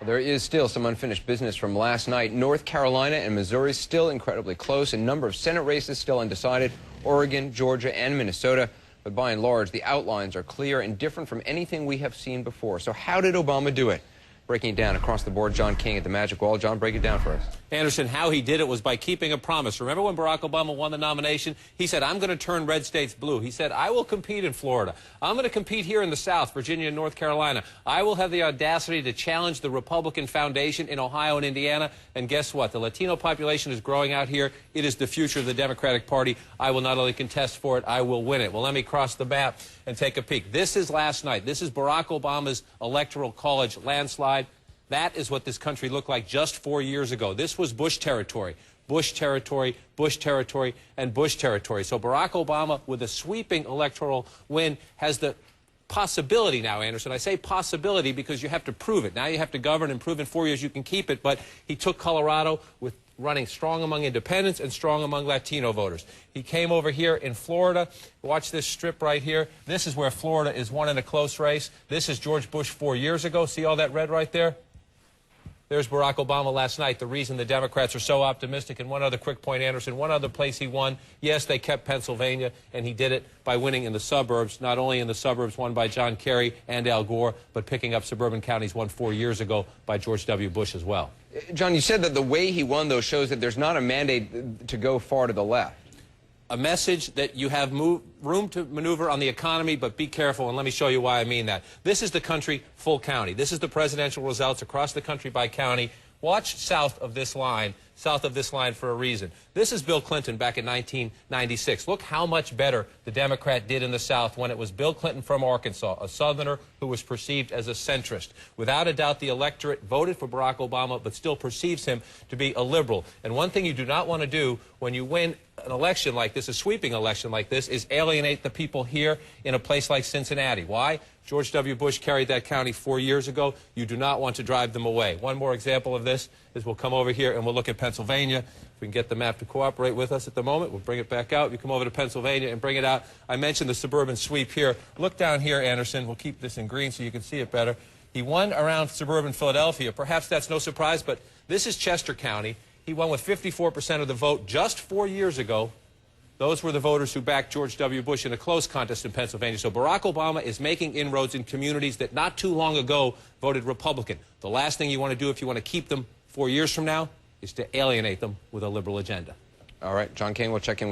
Well, there is still some unfinished business from last night. North Carolina and Missouri still incredibly close. A number of Senate races still undecided. Oregon, Georgia, and Minnesota. But by and large, the outlines are clear and different from anything we have seen before. So how did Obama do it? Breaking it down across the board, John King at the Magic Wall. John, break it down for us. Anderson, how he did it was by keeping a promise. Remember when Barack Obama won the nomination? He said, I'm going to turn red states blue. He said, I will compete in Florida. I'm going to compete here in the South, Virginia and North Carolina. I will have the audacity to challenge the Republican foundation in Ohio and Indiana. And guess what? The Latino population is growing out here. It is the future of the Democratic Party. I will not only contest for it, I will win it. Well, let me cross the map and take a peek. This is last night. This is Barack Obama's Electoral College landslide. That is what this country looked like just 4 years ago. This was Bush territory, Bush territory, Bush territory, and Bush territory. So Barack Obama, with a sweeping electoral win, has the possibility now, Anderson. I say possibility because you have to prove it. Now you have to govern and prove in 4 years you can keep it. But he took Colorado with running strong among independents and strong among Latino voters. He came over here in Florida. Watch this strip right here. This is where Florida is won in a close race. This is George Bush 4 years ago. See all that red right there? There's Barack Obama last night, the reason the Democrats are so optimistic. And one other quick point, Anderson, one other place he won. Yes, they kept Pennsylvania, and he did it by winning in the suburbs, not only in the suburbs won by John Kerry and Al Gore, but picking up suburban counties won 4 years ago by George W. Bush as well. John, you said that the way he won, though, shows that there's not a mandate to go far to the left. A message that you have room to maneuver on the economy, but be careful, and let me show you why I mean that. This is the country full county. This is the presidential results across the country by county. Watch south of this line for a reason. This is Bill Clinton back in 1996. Look how much better the Democrat did in the South when it was Bill Clinton from Arkansas, a Southerner who was perceived as a centrist. Without a doubt, the electorate voted for Barack Obama, but still perceives him to be a liberal. And one thing you do not want to do when you win an election like this, a sweeping election like this, is alienate the people here in a place like Cincinnati. Why? George W. Bush carried that county 4 years ago. You do not want to drive them away. One more example of this is we'll come over here and we'll look at Pennsylvania. If we can get the map to cooperate with us at the moment, we'll bring it back out. You come over to Pennsylvania and bring it out. I mentioned the suburban sweep here. Look down here, Anderson. We'll keep this in green so you can see it better. He won around suburban Philadelphia. Perhaps that's no surprise, but this is Chester County. He won with 54% of the vote just 4 years ago. Those were the voters who backed George W. Bush in a close contest in Pennsylvania. So Barack Obama is making inroads in communities that not too long ago voted Republican. The last thing you want to do if you want to keep them 4 years from now is to alienate them with a liberal agenda. All right, John King, we'll check in.